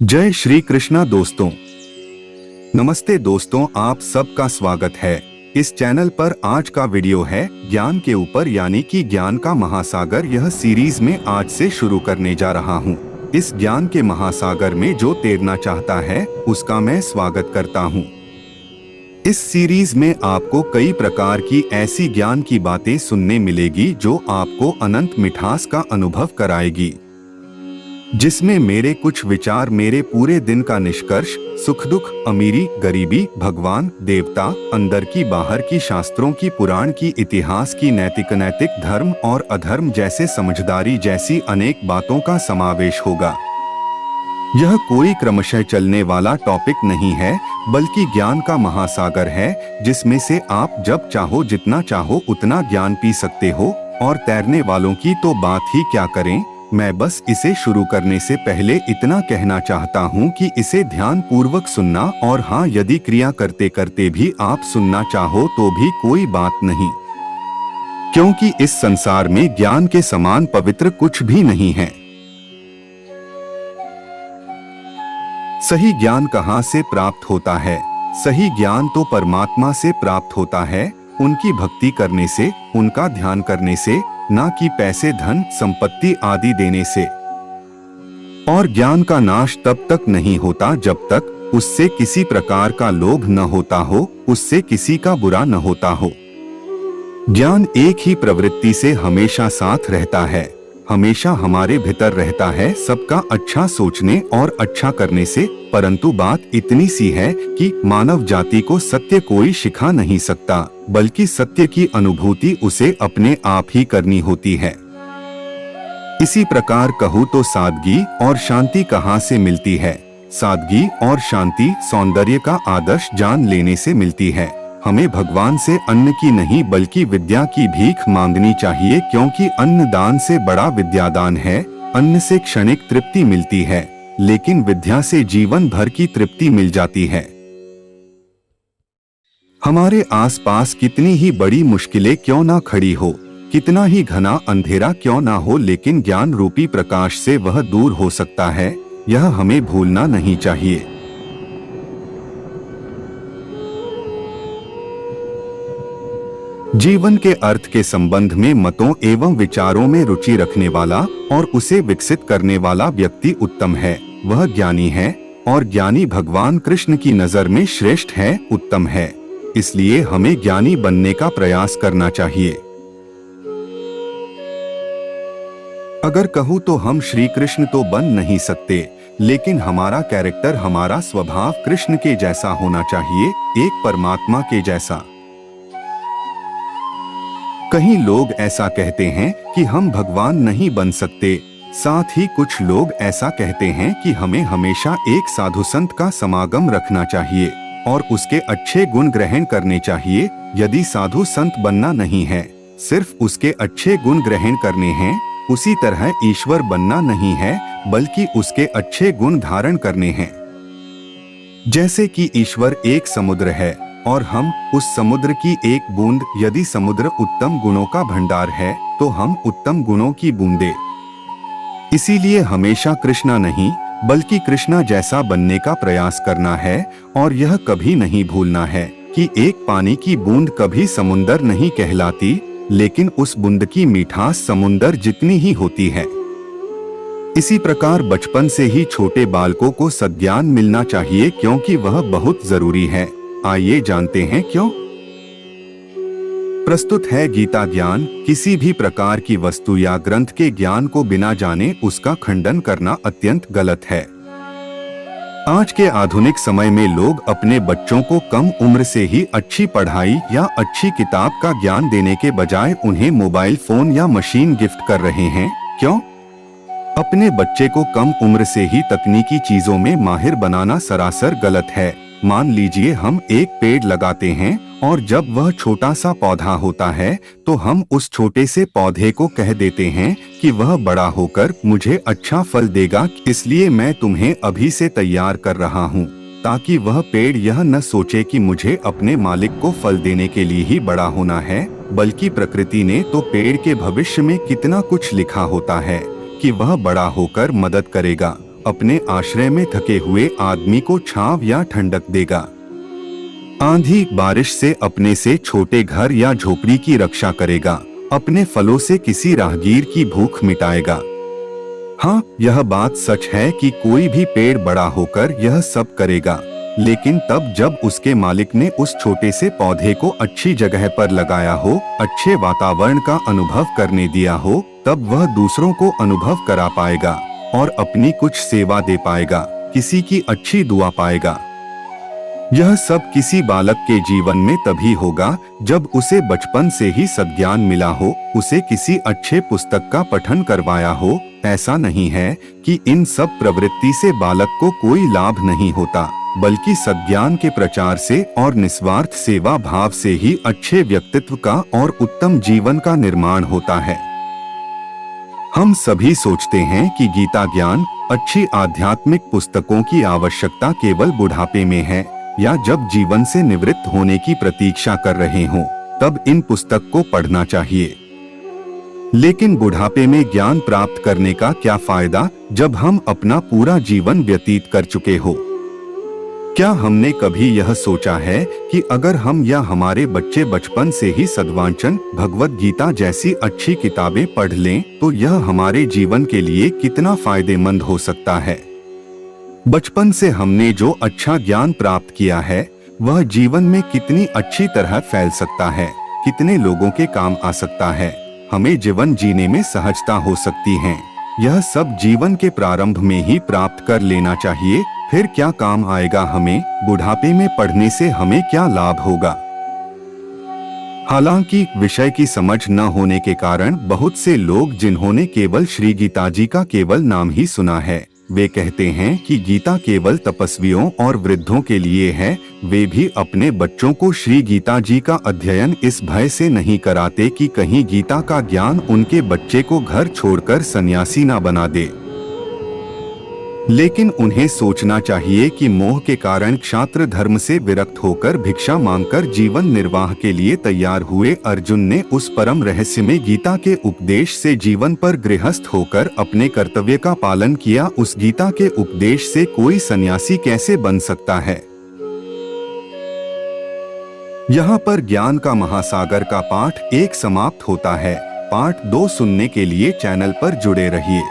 जय श्री कृष्णा दोस्तों। नमस्ते दोस्तों, आप सबका स्वागत है इस चैनल पर। आज का वीडियो है ज्ञान के ऊपर, यानी कि ज्ञान का महासागर। यह सीरीज में आज से शुरू करने जा रहा हूँ। इस ज्ञान के महासागर में जो तैरना चाहता है उसका मैं स्वागत करता हूँ। इस सीरीज में आपको कई प्रकार की ऐसी ज्ञान की बातें सुनने मिलेगी जो आपको अनंत मिठास का अनुभव कराएगी, जिसमें मेरे कुछ विचार, मेरे पूरे दिन का निष्कर्ष, सुख दुख, अमीरी गरीबी, भगवान देवता, अंदर की बाहर की, शास्त्रों की, पुराण की, इतिहास की, नैतिक धर्म और अधर्म जैसे, समझदारी जैसी अनेक बातों का समावेश होगा। यह कोई क्रमशः चलने वाला टॉपिक नहीं है, बल्कि ज्ञान का महासागर है, जिसमें से आप जब चाहो, जितना चाहो उतना ज्ञान पी सकते हो। और तैरने वालों की तो बात ही क्या करें। मैं बस इसे शुरू करने से पहले इतना कहना चाहता हूँ कि इसे ध्यान पूर्वक सुनना, और हाँ, यदि क्रिया करते करते भी आप सुनना चाहो तो भी कोई बात नहीं, क्योंकि इस संसार में ज्ञान के समान पवित्र कुछ भी नहीं है। सही ज्ञान कहाँ से प्राप्त होता है? सही ज्ञान तो परमात्मा से प्राप्त होता है, उनकी भक्ति करने से, उनका ध्यान करने से, ना कि पैसे, धन, संपत्ति आदि देने से। और ज्ञान का नाश तब तक नहीं होता जब तक उससे किसी प्रकार का लोभ न होता हो, उससे किसी का बुरा न होता हो। ज्ञान एक ही प्रवृत्ति से हमेशा साथ रहता है, हमेशा हमारे भीतर रहता है, सबका अच्छा सोचने और अच्छा करने से। परंतु बात इतनी सी है कि मानव जाति को सत्य कोई सिखा नहीं सकता, बल्कि सत्य की अनुभूति उसे अपने आप ही करनी होती है। इसी प्रकार कहूँ तो सादगी और शांति कहाँ से मिलती है? सादगी और शांति सौंदर्य का आदर्श जान लेने से मिलती है। हमें भगवान से अन्न की नहीं बल्कि विद्या की भीख मांगनी चाहिए, क्योंकि अन्न दान से बड़ा विद्यादान है। अन्न से क्षणिक तृप्ति मिलती है, लेकिन विद्या से जीवन भर की तृप्ति मिल जाती है। हमारे आसपास कितनी ही बड़ी मुश्किलें क्यों ना खड़ी हो, कितना ही घना अंधेरा क्यों ना हो, लेकिन ज्ञान रूपी प्रकाश से वह दूर हो सकता है। यह हमें भूलना नहीं चाहिए। जीवन के अर्थ के संबंध में मतों एवं विचारों में रुचि रखने वाला और उसे विकसित करने वाला व्यक्ति उत्तम है, वह ज्ञानी है। और ज्ञानी भगवान कृष्ण की नजर में श्रेष्ठ है, उत्तम है। इसलिए हमें ज्ञानी बनने का प्रयास करना चाहिए। अगर कहूँ तो हम श्री कृष्ण तो बन नहीं सकते, लेकिन हमारा कैरेक्टर, हमारा स्वभाव कृष्ण के जैसा होना चाहिए, एक परमात्मा के जैसा। कई लोग ऐसा कहते हैं कि हम भगवान नहीं बन सकते। साथ ही कुछ लोग ऐसा कहते हैं कि हमें हमेशा एक साधु संत का समागम रखना चाहिए और उसके अच्छे गुण ग्रहण करने चाहिए। यदि साधु संत बनना नहीं है, सिर्फ उसके अच्छे गुण ग्रहण करने हैं, उसी तरह ईश्वर बनना नहीं है, बल्कि उसके अच्छे गुण धारण करने हैं। जैसे कि ईश्वर एक समुद्र है और हम उस समुद्र की एक बूंद। यदि समुद्र उत्तम गुणों का भंडार है तो हम उत्तम गुणों की बूंदे। इसीलिए हमेशा कृष्णा नहीं बल्कि कृष्णा जैसा बनने का प्रयास करना है। और यह कभी नहीं भूलना है कि एक पानी की बूंद कभी समुंदर नहीं कहलाती, लेकिन उस बूंद की मिठास समुंदर जितनी ही होती है। इसी प्रकार बचपन से ही छोटे बालकों को सद्ज्ञान मिलना चाहिए, क्योंकि वह बहुत जरूरी है। आइए जानते हैं क्यों। प्रस्तुत है गीता ज्ञान। किसी भी प्रकार की वस्तु या ग्रंथ के ज्ञान को बिना जाने उसका खंडन करना अत्यंत गलत है। आज के आधुनिक समय में लोग अपने बच्चों को कम उम्र से ही अच्छी पढ़ाई या अच्छी किताब का ज्ञान देने के बजाय उन्हें मोबाइल फोन या मशीन गिफ्ट कर रहे हैं। क्यों? अपने बच्चे को कम उम्र से ही तकनीकी चीजों में माहिर बनाना सरासर गलत है। मान लीजिए हम एक पेड़ लगाते हैं और जब वह छोटा सा पौधा होता है तो हम उस छोटे से पौधे को कह देते हैं कि वह बड़ा होकर मुझे अच्छा फल देगा, इसलिए मैं तुम्हें अभी से तैयार कर रहा हूँ, ताकि वह पेड़ यह न सोचे कि मुझे अपने मालिक को फल देने के लिए ही बड़ा होना है, बल्कि प्रकृति ने तो पेड़ के भविष्य में कितना कुछ लिखा होता है कि वह बड़ा होकर मदद करेगा, अपने आश्रय में थके हुए आदमी को छांव या ठंडक देगा। आंधी बारिश से अपने से छोटे घर या झोपड़ी की रक्षा करेगा। अपने फलों से किसी राहगीर की भूख मिटाएगा। हाँ, यह बात सच है कि कोई भी पेड़ बड़ा होकर यह सब करेगा, लेकिन तब जब उसके मालिक ने उस छोटे से पौधे को अच्छी जगह पर लगाया हो, अच्छे वातावरण का अनुभव करने दिया हो, तब वह दूसरों को अनुभव करा पाएगा और अपनी कुछ सेवा दे पाएगा, किसी की अच्छी दुआ पाएगा। यह सब किसी बालक के जीवन में तभी होगा जब उसे बचपन से ही सद्ज्ञान मिला हो, उसे किसी अच्छे पुस्तक का पठन करवाया हो। ऐसा नहीं है कि इन सब प्रवृत्ति से बालक को कोई लाभ नहीं होता, बल्कि सद्ज्ञान के प्रचार से और निस्वार्थ सेवा भाव से ही अच्छे व्यक्तित्व का और उत्तम जीवन का निर्माण होता है। हम सभी सोचते हैं कि गीता ज्ञान, अच्छी आध्यात्मिक पुस्तकों की आवश्यकता केवल बुढ़ापे में है या जब जीवन से निवृत्त होने की प्रतीक्षा कर रहे हों, तब इन पुस्तक को पढ़ना चाहिए। लेकिन बुढ़ापे में ज्ञान प्राप्त करने का क्या फायदा जब हम अपना पूरा जीवन व्यतीत कर चुके हो? क्या हमने कभी यह सोचा है कि अगर हम या हमारे बच्चे बचपन से ही सद्वांचन, भगवद गीता जैसी अच्छी किताबें पढ़ लें तो यह हमारे जीवन के लिए कितना फायदेमंद हो सकता है? बचपन से हमने जो अच्छा ज्ञान प्राप्त किया है वह जीवन में कितनी अच्छी तरह फैल सकता है, कितने लोगों के काम आ सकता है, हमें जीवन जीने में सहजता हो सकती है। यह सब जीवन के प्रारंभ में ही प्राप्त कर लेना चाहिए। फिर क्या काम आएगा हमें? बुढ़ापे में पढ़ने से हमें क्या लाभ होगा? हालांकि विषय की समझ न होने के कारण बहुत से लोग जिन्होंने केवल श्री गीता जी का केवल नाम ही सुना है, वे कहते हैं कि गीता केवल तपस्वियों और वृद्धों के लिए है। वे भी अपने बच्चों को श्री गीता जी का अध्ययन इस भय से नहीं कराते कि कहीं गीता का ज्ञान उनके बच्चे को घर छोड़कर सन्यासी न बना दे। लेकिन उन्हें सोचना चाहिए कि मोह के कारण क्षात्र धर्म से विरक्त होकर भिक्षा मांगकर जीवन निर्वाह के लिए तैयार हुए अर्जुन ने उस परम रहस्यमय गीता के उपदेश से जीवन पर गृहस्थ होकर अपने कर्तव्य का पालन किया। उस गीता के उपदेश से कोई सन्यासी कैसे बन सकता है? यहाँ पर ज्ञान का महासागर का पाठ 1 समाप्त होता है। पार्ट 2 सुनने के लिए चैनल पर जुड़े रहिए।